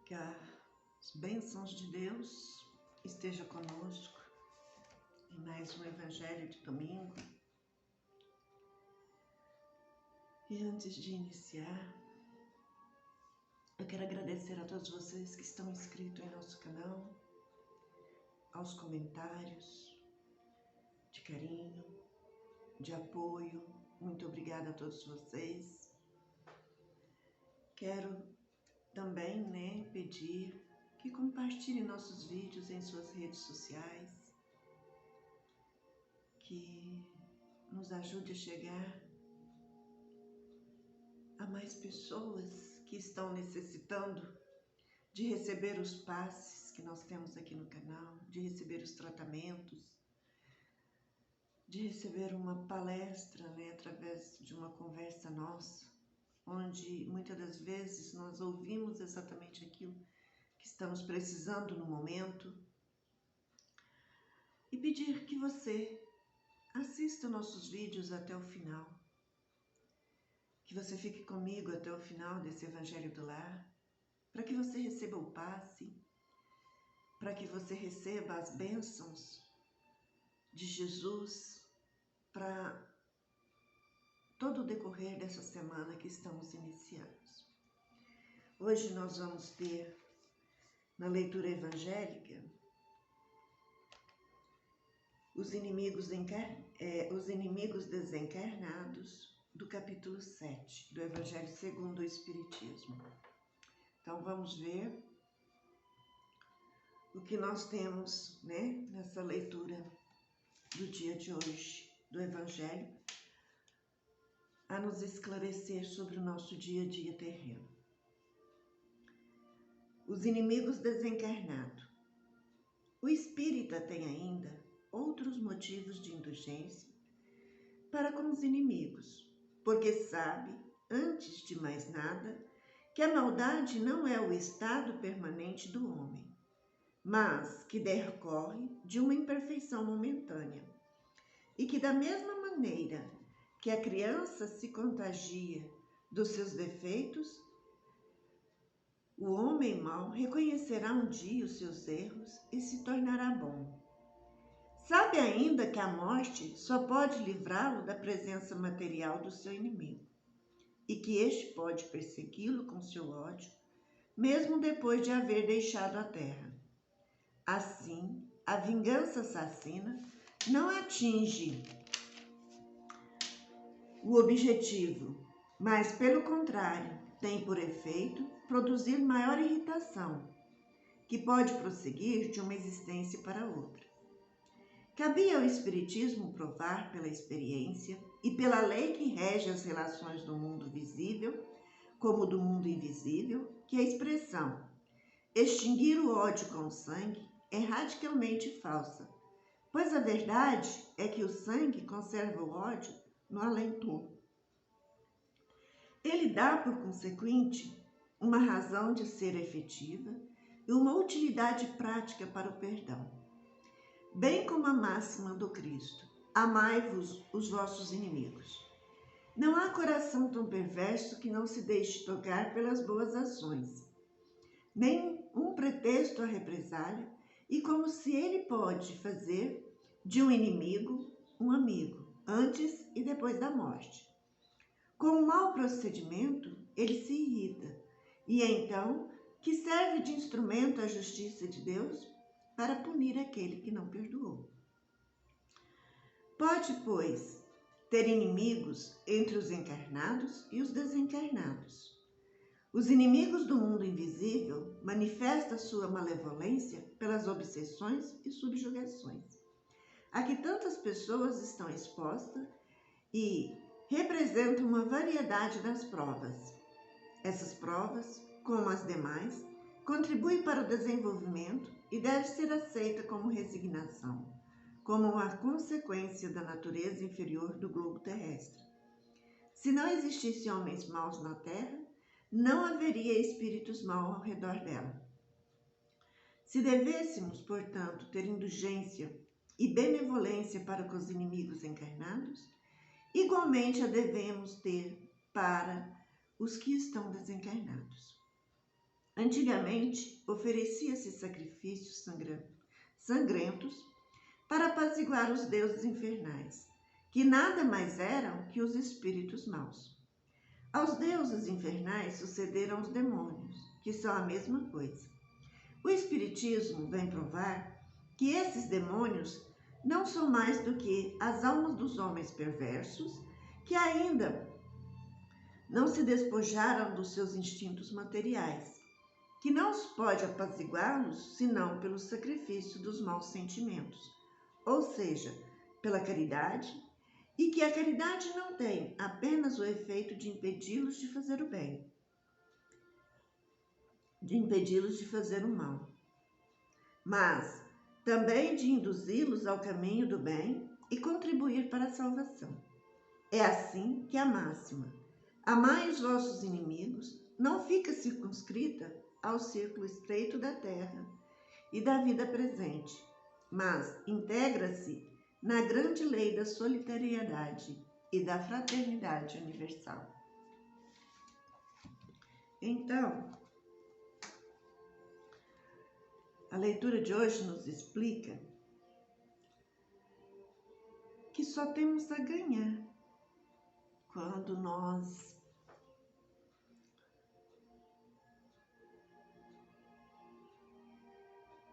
Que as bênçãos de Deus estejam conosco em mais um Evangelho de domingo. E antes de iniciar, eu quero agradecer a todos vocês que estão inscritos em nosso canal, aos comentários de carinho, de apoio. Muito obrigada a todos vocês. Quero também, pedir que compartilhem nossos vídeos em suas redes sociais, que nos ajude a chegar a mais pessoas que estão necessitando de receber os passes que nós temos aqui no canal, de receber os tratamentos, de receber uma palestra, através de uma conversa nossa, onde muitas das vezes nós ouvimos exatamente aquilo que estamos precisando no momento, e pedir que você assista nossos vídeos até o final, que você fique comigo até o final desse Evangelho do Lar, para que você receba o passe, para que você receba as bênçãos de Jesus para todo o decorrer dessa semana que estamos iniciando. Hoje nós vamos ter, na leitura evangélica, os inimigos desencarnados, do capítulo 7 do Evangelho segundo o Espiritismo. Então vamos ver o que nós temos, nessa leitura do dia de hoje do Evangelho, a nos esclarecer sobre o nosso dia a dia terreno. Os inimigos desencarnados. O espírita tem ainda outros motivos de indulgência para com os inimigos, porque sabe, antes de mais nada, que a maldade não é o estado permanente do homem, mas que decorre de uma imperfeição momentânea, e que da mesma maneira que a criança se contagia dos seus defeitos, o homem mau reconhecerá um dia os seus erros e se tornará bom. Sabe ainda que a morte só pode livrá-lo da presença material do seu inimigo, e que este pode persegui-lo com seu ódio, mesmo depois de haver deixado a terra. Assim, a vingança assassina não atinge o objetivo, mas, pelo contrário, tem por efeito produzir maior irritação, que pode prosseguir de uma existência para outra. Cabia ao Espiritismo provar pela experiência e pela lei que rege as relações do mundo visível como do mundo invisível, que a expressão extinguir o ódio com o sangue é radicalmente falsa, pois a verdade é que o sangue conserva o ódio no além-túmulo. Ele dá, por consequente, uma razão de ser efetiva e uma utilidade prática para o perdão. Bem como a máxima do Cristo, amai-vos os vossos inimigos. Não há coração tão perverso que não se deixe tocar pelas boas ações, nem um pretexto à represália, e como se ele pode fazer de um inimigo um amigo, antes e depois da morte. Com o mau procedimento, ele se irrita, e é então que serve de instrumento à justiça de Deus para punir aquele que não perdoou. Pode, pois, ter inimigos entre os encarnados e os desencarnados. Os inimigos do mundo invisível manifestam sua malevolência pelas obsessões e subjugações a que tantas pessoas estão expostas e representam uma variedade das provas. Essas provas, como as demais, contribuem para o desenvolvimento e deve ser aceita como resignação, como uma consequência da natureza inferior do globo terrestre. Se não existissem homens maus na Terra, não haveria espíritos maus ao redor dela. Se devêssemos, portanto, ter indulgência e benevolência para com os inimigos encarnados, igualmente a devemos ter para os que estão desencarnados. Antigamente, oferecia-se sacrifícios sangrentos para apaziguar os deuses infernais, que nada mais eram que os espíritos maus. Aos deuses infernais sucederam os demônios, que são a mesma coisa. O Espiritismo vem provar que esses demônios não são mais do que as almas dos homens perversos que ainda não se despojaram dos seus instintos materiais, que não se pode apaziguá-los senão pelo sacrifício dos maus sentimentos, ou seja, pela caridade, e que a caridade não tem apenas o efeito de impedi-los de fazer o bem, de impedi-los de fazer o mal, mas também de induzi-los ao caminho do bem e contribuir para a salvação. É assim que a máxima, amai os vossos inimigos, não fica circunscrita ao círculo estreito da terra e da vida presente, mas integra-se na grande lei da solidariedade e da fraternidade universal. Então, a leitura de hoje nos explica que só temos a ganhar quando nós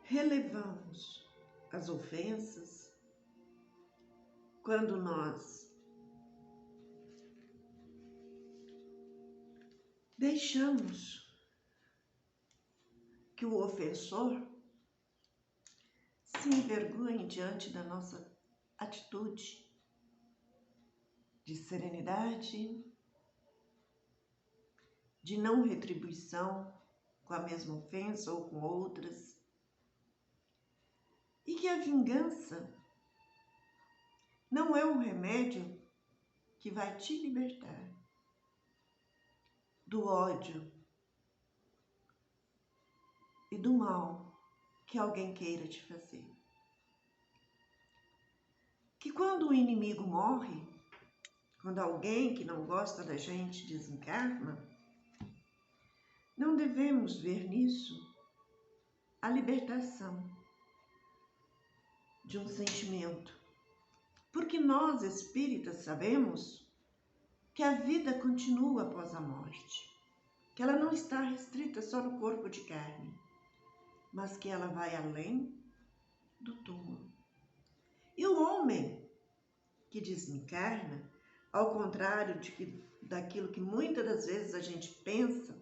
relevamos as ofensas, quando nós deixamos que o ofensor se envergonhe diante da nossa atitude de serenidade, de não retribuição com a mesma ofensa ou com outras, e que a vingança não é um remédio que vai te libertar do ódio e do mal que alguém queira te fazer. Que quando o inimigo morre, quando alguém que não gosta da gente desencarna, não devemos ver nisso a libertação de um sentimento, porque nós espíritas sabemos que a vida continua após a morte, que ela não está restrita só no corpo de carne, mas que ela vai além do túmulo. E o homem que desencarna, ao contrário daquilo que muitas das vezes a gente pensa,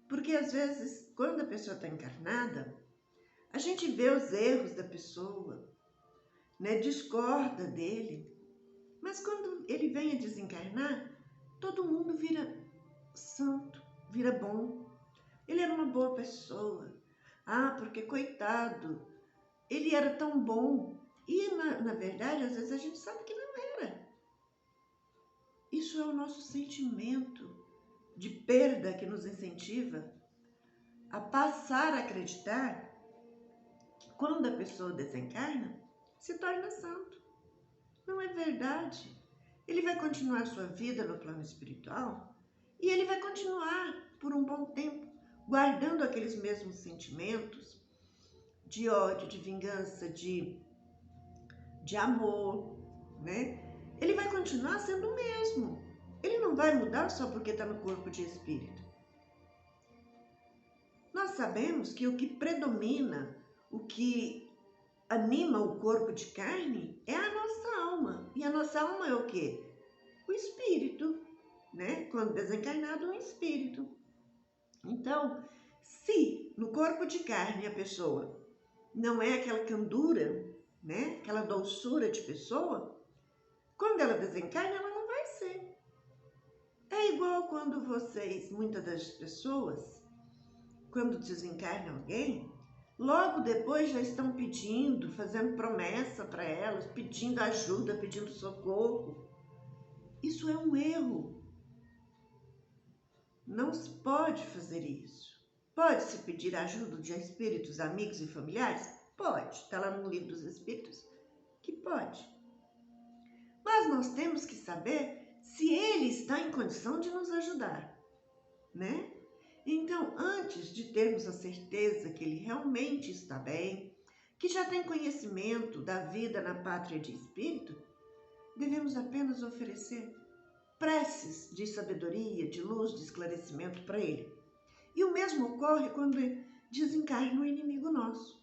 porque às vezes, quando a pessoa está encarnada, a gente vê os erros da pessoa, né? Discorda dele, mas quando ele vem a desencarnar, todo mundo vira santo, vira bom. Ele era uma boa pessoa. Ah, porque coitado, ele era tão bom. E na verdade, às vezes a gente sabe que não era. Isso é o nosso sentimento de perda que nos incentiva a passar a acreditar que quando a pessoa desencarna, se torna santo. Não é verdade. Ele vai continuar sua vida no plano espiritual e ele vai continuar por um bom tempo guardando aqueles mesmos sentimentos de ódio, de vingança, de amor, né? Ele vai continuar sendo o mesmo. Ele não vai mudar só porque está no corpo de espírito. Nós sabemos que o que predomina, o que anima o corpo de carne é a nossa alma. E a nossa alma é o quê? O espírito, né? Quando desencarnado, é um espírito. Então, se no corpo de carne a pessoa não é aquela candura, né? Aquela doçura de pessoa, quando ela desencarna, ela não vai ser. É igual quando vocês, muitas das pessoas, quando desencarna alguém, logo depois já estão pedindo, fazendo promessa para elas, pedindo ajuda, pedindo socorro. Isso é um erro. Não se pode fazer isso. Pode-se pedir ajuda de espíritos, amigos e familiares? Pode. Está lá no Livro dos Espíritos que pode. Mas nós temos que saber se ele está em condição de nos ajudar, né? Então, antes de termos a certeza que ele realmente está bem, que já tem conhecimento da vida na pátria de espírito, devemos apenas oferecer preces de sabedoria, de luz, de esclarecimento para ele. E o mesmo ocorre quando desencarna o inimigo nosso.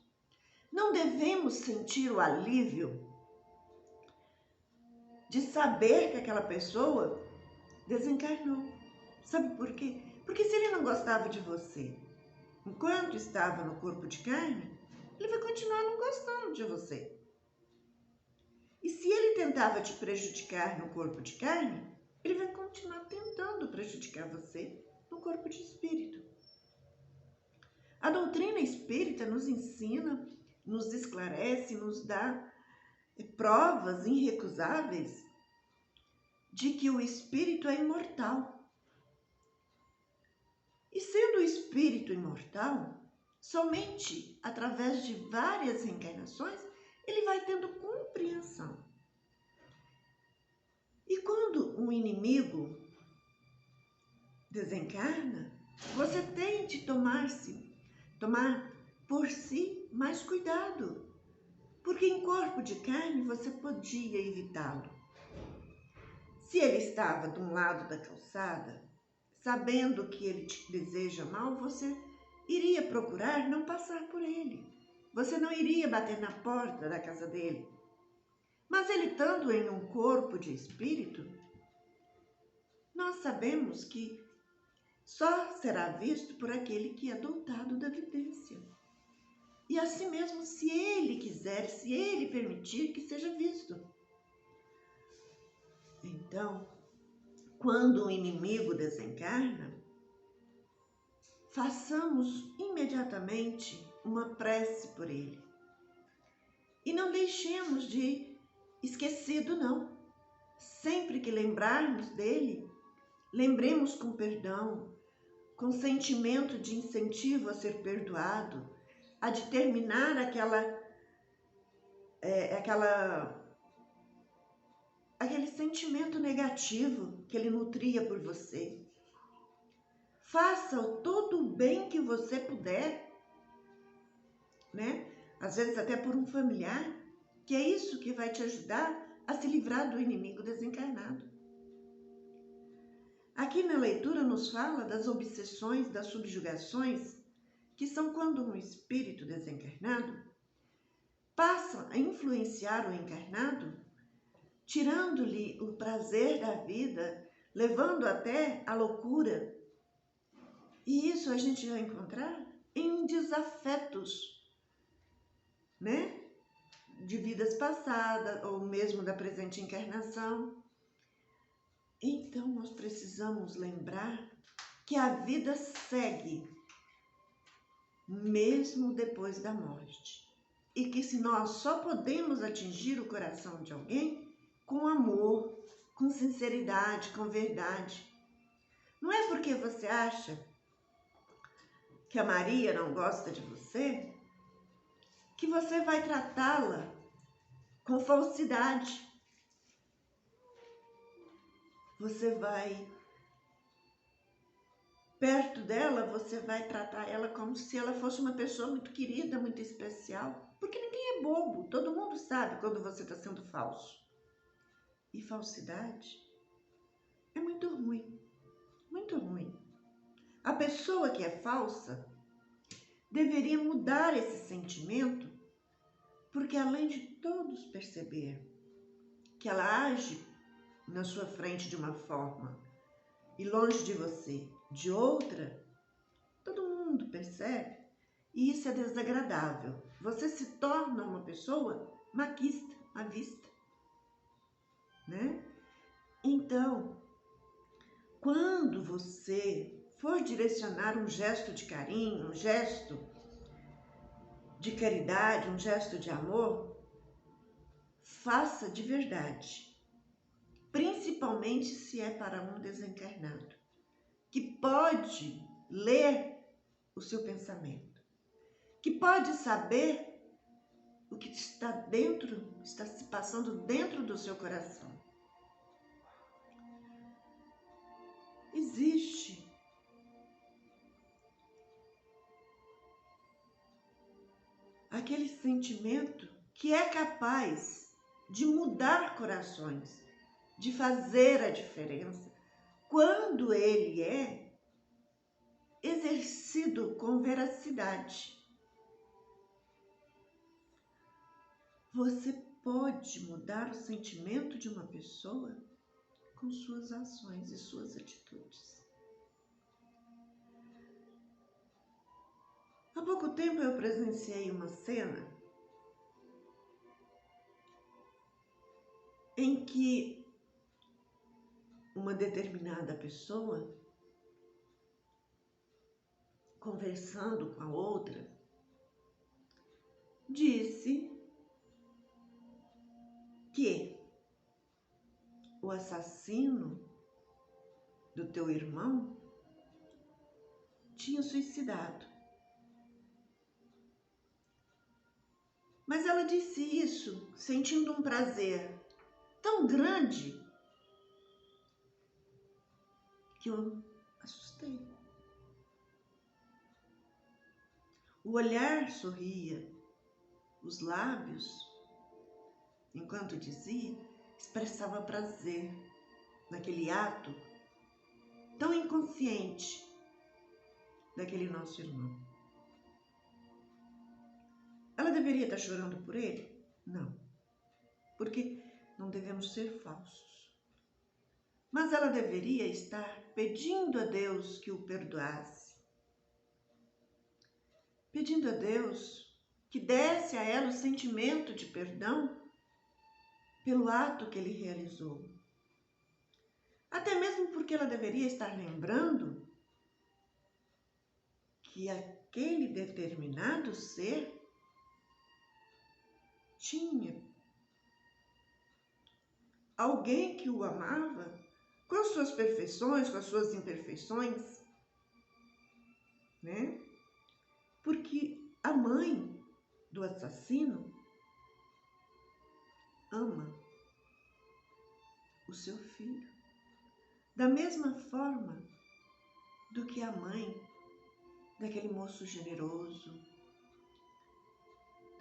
Não devemos sentir o alívio de saber que aquela pessoa desencarnou. Sabe por quê? Porque se ele não gostava de você enquanto estava no corpo de carne, ele vai continuar não gostando de você. E se ele tentava te prejudicar no corpo de carne, ele vai continuar tentando prejudicar você no corpo de espírito. A doutrina espírita nos ensina, nos esclarece, nos dá provas irrecusáveis de que o espírito é imortal. E sendo o espírito imortal, somente através de várias reencarnações, ele vai tendo compreensão. E quando um inimigo desencarna, você tem de tomar por si mais cuidado, porque em corpo de carne você podia evitá-lo. Se ele estava de um lado da calçada, sabendo que ele te deseja mal, você iria procurar não passar por ele. Você não iria bater na porta da casa dele. Mas ele estando em um corpo de espírito, nós sabemos que só será visto por aquele que é dotado da vidência. E assim mesmo, se ele quiser, se ele permitir que seja visto. Então, quando o inimigo desencarna, façamos imediatamente uma prece por ele. E não deixemos de esquecido, não. Sempre que lembrarmos dele, lembremos com perdão, com sentimento de incentivo a ser perdoado, a de terminar aquele sentimento negativo que ele nutria por você. Faça todo o bem que você puder, né? Às vezes até por um familiar, que é isso que vai te ajudar a se livrar do inimigo desencarnado. Aqui na leitura nos fala das obsessões, das subjugações, que são quando um espírito desencarnado passa a influenciar o encarnado, tirando-lhe o prazer da vida, levando até a loucura. E isso a gente vai encontrar em desafetos, né? De vidas passadas ou mesmo da presente encarnação. Então nós precisamos lembrar que a vida segue mesmo depois da morte. E que se nós só podemos atingir o coração de alguém com amor, com sinceridade, com verdade. Não é porque você acha que a Maria não gosta de você que você vai tratá-la com falsidade. Você vai, perto dela, você vai tratar ela como se ela fosse uma pessoa muito querida, muito especial. Porque ninguém é bobo, todo mundo sabe quando você está sendo falso. E falsidade é muito ruim, muito ruim. A pessoa que é falsa deveria mudar esse sentimento, porque além de todos perceber que ela age na sua frente de uma forma e longe de você de outra, todo mundo percebe e isso é desagradável. Você se torna uma pessoa maquista, à vista, né? Então, quando você for direcionar um gesto de carinho, um gesto de caridade, um gesto de amor, faça de verdade. Principalmente se é para um desencarnado, que pode ler o seu pensamento, que pode saber o que está se passando dentro do seu coração. Existe aquele sentimento que é capaz de mudar corações, de fazer a diferença, quando ele é exercido com veracidade. Você pode mudar o sentimento de uma pessoa com suas ações e suas atitudes. Há pouco tempo eu presenciei uma cena em que uma determinada pessoa, conversando com a outra, disse que o assassino do teu irmão tinha suicidado. Mas ela disse isso sentindo um prazer tão grande que eu assustei. O olhar sorria, os lábios, enquanto dizia, expressava prazer naquele ato tão inconsciente daquele nosso irmão. Ela deveria estar chorando por ele? Não, porque não devemos ser falsos. Mas ela deveria estar pedindo a Deus que o perdoasse, pedindo a Deus que desse a ela o sentimento de perdão pelo ato que ele realizou. Até mesmo porque ela deveria estar lembrando que aquele determinado ser tinha alguém que o amava com as suas perfeições, com as suas imperfeições, né? Porque a mãe do assassino ama o seu filho da mesma forma do que a mãe daquele moço generoso,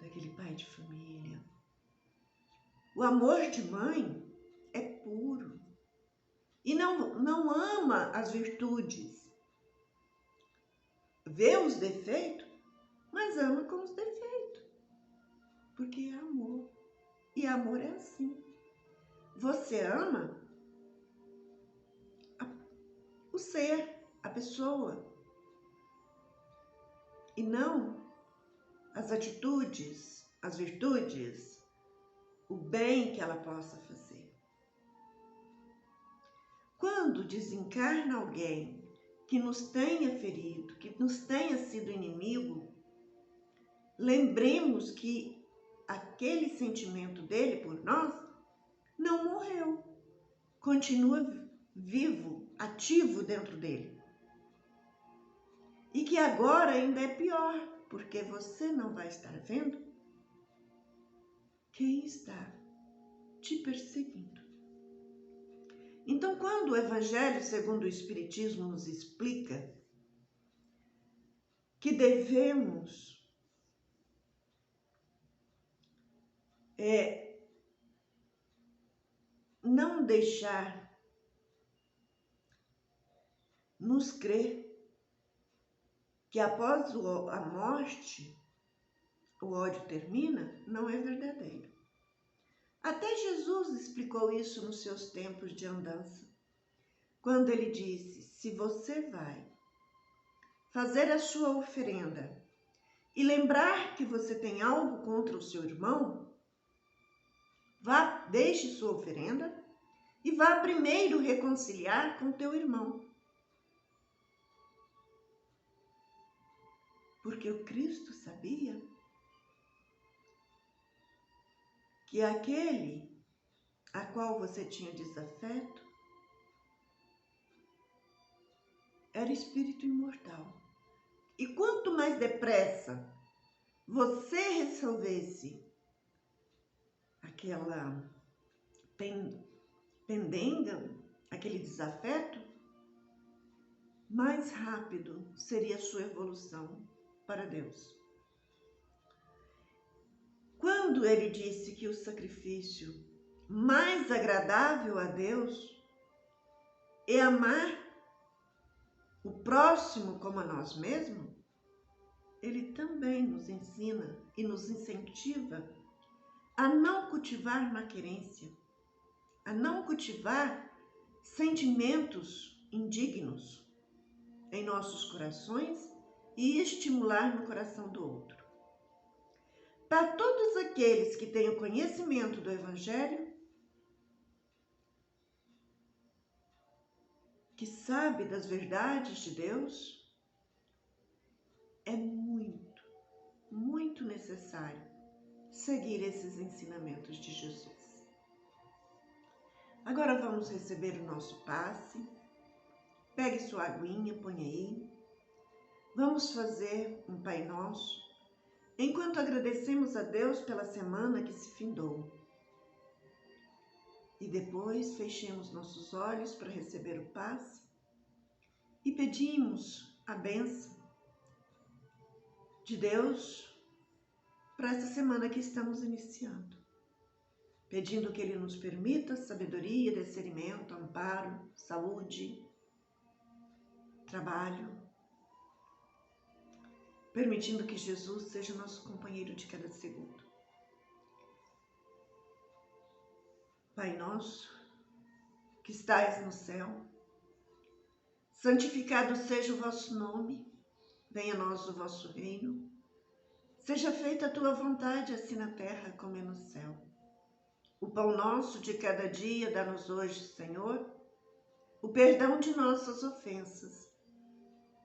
daquele pai de família. O amor de mãe é puro e não ama as virtudes. Vê os defeitos, mas ama com os defeitos, porque é amor. E amor é assim. Você ama o ser, a pessoa, e não as atitudes, as virtudes, o bem que ela possa fazer. Quando desencarna alguém que nos tenha ferido, que nos tenha sido inimigo, lembremos que aquele sentimento dele por nós não morreu, continua vivo, ativo dentro dele. E que agora ainda é pior, porque você não vai estar vendo quem está te perseguindo. Então, quando o Evangelho segundo o Espiritismo nos explica que devemos não deixar nos crer que após a morte o ódio termina, não é verdadeiro. Até Jesus explicou isso nos seus tempos de andança, quando ele disse: se você vai fazer a sua oferenda e lembrar que você tem algo contra o seu irmão, vá, deixe sua oferenda e vá primeiro reconciliar com teu irmão. Porque o Cristo sabia que aquele a qual você tinha desafeto era espírito imortal. E quanto mais depressa você resolvesse aquela pendenga, aquele desafeto, mais rápido seria a sua evolução para Deus. quando ele disse que o sacrifício mais agradável a Deus é amar o próximo como a nós mesmos, ele também nos ensina e nos incentiva a não cultivar malquerência, a não cultivar sentimentos indignos em nossos corações e estimular no coração do outro. Para todos aqueles que têm o conhecimento do Evangelho, que sabe das verdades de Deus, é muito, muito necessário seguir esses ensinamentos de Jesus. Agora vamos receber o nosso passe. Pegue sua aguinha, põe aí. Vamos fazer um Pai Nosso, enquanto agradecemos a Deus pela semana que se findou. E depois fechemos nossos olhos para receber o passe e pedimos a bênção de Deus para essa semana que estamos iniciando, pedindo que Ele nos permita sabedoria, discernimento, amparo, saúde, trabalho, permitindo que Jesus seja nosso companheiro de cada segundo. Pai nosso, que estais no céu, santificado seja o vosso nome, venha a nós o vosso reino, seja feita a tua vontade, assim na terra como é no céu. O pão nosso de cada dia dá-nos hoje, Senhor, o perdão de nossas ofensas,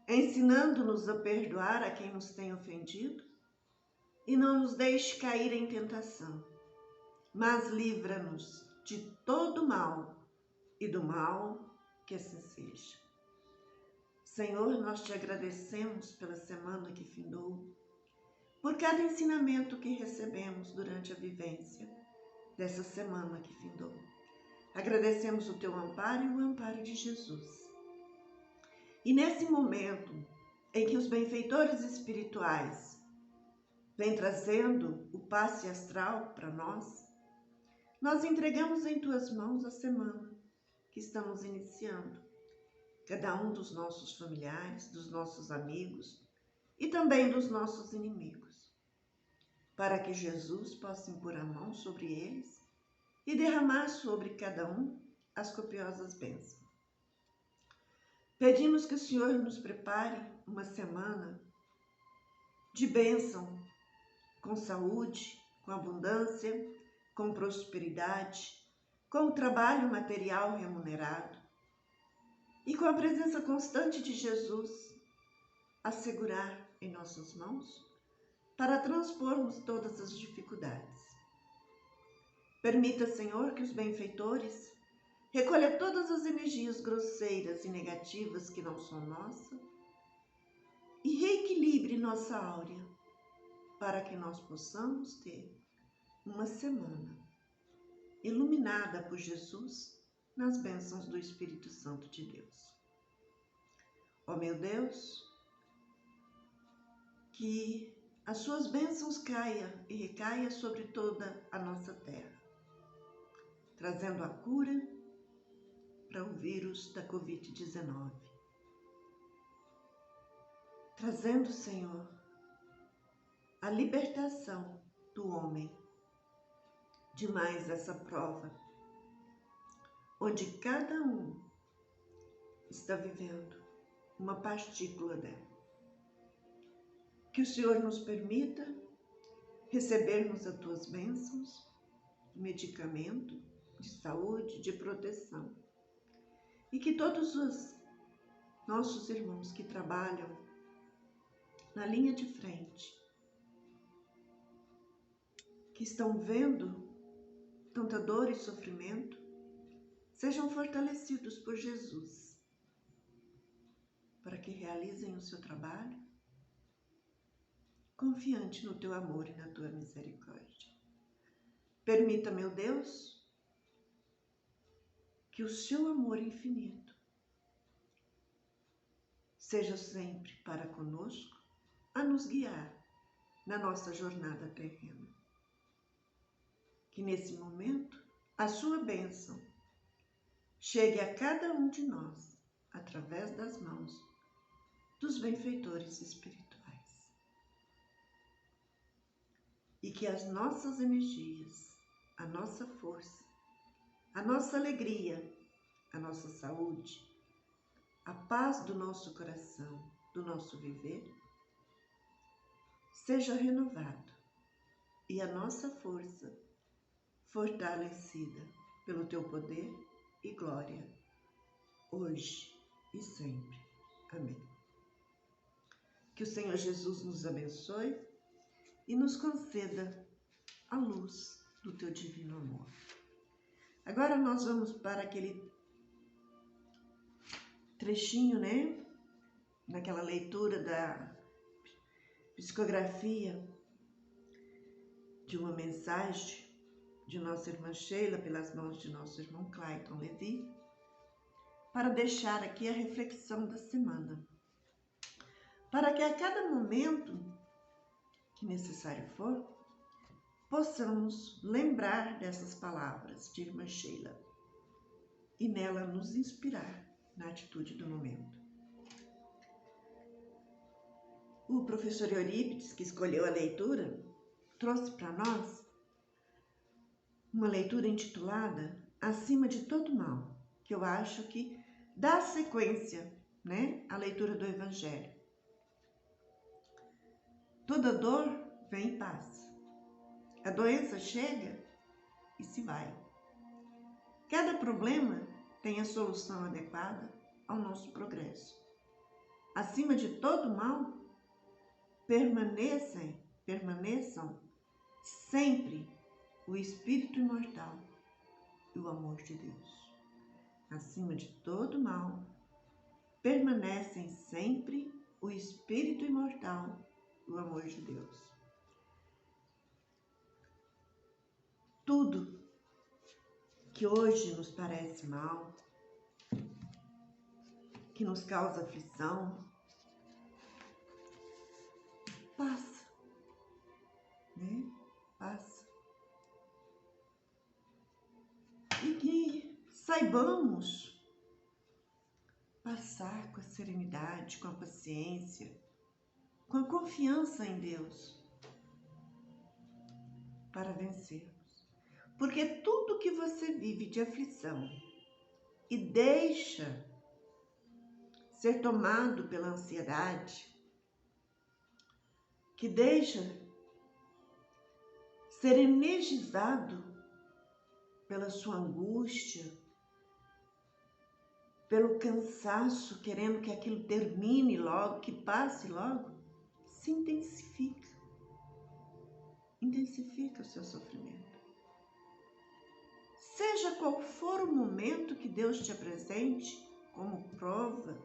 ensinando-nos a perdoar a quem nos tem ofendido, e não nos deixe cair em tentação, mas livra-nos de todo mal e do mal que assim seja. Senhor, nós te agradecemos pela semana que findou, por cada ensinamento que recebemos durante a vivência dessa semana que findou. Agradecemos o teu amparo e o amparo de Jesus. E nesse momento em que os benfeitores espirituais vêm trazendo o passe astral para nós entregamos em tuas mãos a semana que estamos iniciando. Cada um dos nossos familiares, dos nossos amigos e também dos nossos inimigos, para que Jesus possa impor a mão sobre eles e derramar sobre cada um as copiosas bênçãos. Pedimos que o Senhor nos prepare uma semana de bênção, com saúde, com abundância, com prosperidade, com o trabalho material remunerado e com a presença constante de Jesus a segurar em nossas mãos para transpormos todas as dificuldades. Permita, Senhor, que os benfeitores recolham todas as energias grosseiras e negativas que não são nossas e reequilibre nossa áurea para que nós possamos ter uma semana iluminada por Jesus nas bênçãos do Espírito Santo de Deus. Ó meu Deus, que as suas bênçãos caia e recaia sobre toda a nossa terra, trazendo a cura para o vírus da Covid-19. Trazendo, Senhor, a libertação do homem de mais essa prova, onde cada um está vivendo uma partícula dela. Que o Senhor nos permita recebermos as tuas bênçãos, de medicamento, de saúde, de proteção. E que todos os nossos irmãos que trabalham na linha de frente, que estão vendo tanta dor e sofrimento, sejam fortalecidos por Jesus, para que realizem o seu trabalho, confiante no teu amor e na tua misericórdia. Permita, meu Deus, que o seu amor infinito seja sempre para conosco, a nos guiar na nossa jornada terrena. que nesse momento a sua bênção chegue a cada um de nós através das mãos dos benfeitores espirituais. E que as nossas energias, a nossa força, a nossa alegria, a nossa saúde, a paz do nosso coração, do nosso viver, seja renovado e a nossa força fortalecida pelo teu poder e glória, hoje e sempre. Amém. Que o Senhor Jesus nos abençoe e nos conceda a luz do teu divino amor. Agora nós vamos para aquele trechinho, né? Naquela leitura da psicografia de uma mensagem de nossa irmã Sheila, pelas mãos de nosso irmão Clayton Levi, para deixar aqui a reflexão da semana, para que a cada momento que necessário for, possamos lembrar dessas palavras de irmã Sheila e nela nos inspirar na atitude do momento. O professor Eurípides, que escolheu a leitura, trouxe para nós uma leitura intitulada Acima de Todo Mal, que eu acho que dá sequência, né, à leitura do Evangelho. Toda dor vem e passa. A doença chega e se vai. Cada problema tem a solução adequada ao nosso progresso. Acima de todo mal, permaneçam sempre o Espírito imortal e o amor de Deus. Acima de todo mal, permanecem sempre o Espírito imortal e o amor de Deus. Tudo que hoje nos parece mal, que nos causa aflição, passa, né? Passa. E que saibamos passar com a serenidade, com a paciência, com a confiança em Deus, para vencermos. Porque tudo que você vive de aflição e deixa ser tomado pela ansiedade, que deixa ser energizado pela sua angústia, pelo cansaço, querendo que aquilo termine logo, que passe logo, se intensifica. Intensifica o seu sofrimento. Seja qual for o momento que Deus te apresente como prova,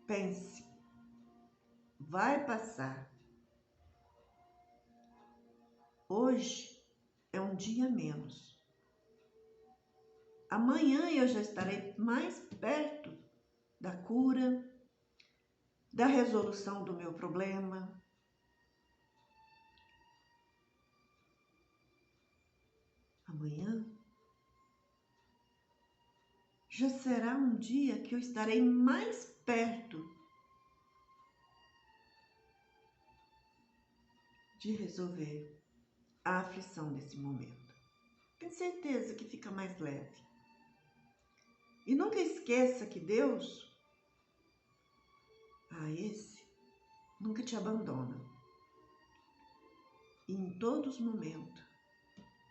pense, vai passar. Hoje é um dia menos. Amanhã eu já estarei mais perto da cura, da resolução do meu problema. Amanhã já será um dia que eu estarei mais perto de resolver a aflição desse momento. Tenho certeza que fica mais leve. E nunca esqueça que Deus, esse nunca te abandona. E em todos os momentos,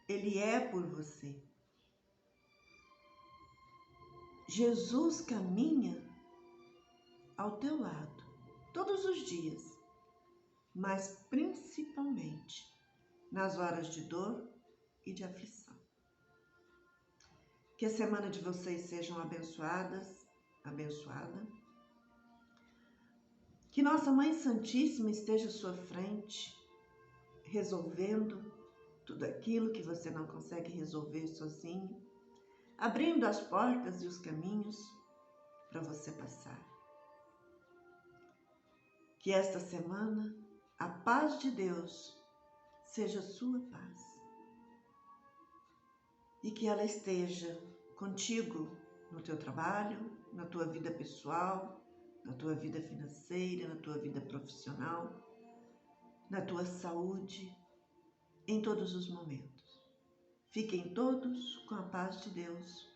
Ele é por você. Jesus caminha ao teu lado todos os dias, mas principalmente nas horas de dor e de aflição. Que a semana de vocês sejam abençoada. Que Nossa Mãe Santíssima esteja à sua frente, resolvendo tudo aquilo que você não consegue resolver sozinho, abrindo as portas e os caminhos para você passar. Que esta semana a paz de Deus seja sua paz. E que ela esteja contigo no teu trabalho, na tua vida pessoal, na tua vida financeira, na tua vida profissional, na tua saúde, em todos os momentos. Fiquem todos com a paz de Deus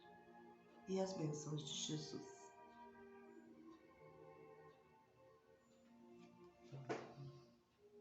e as bênçãos de Jesus.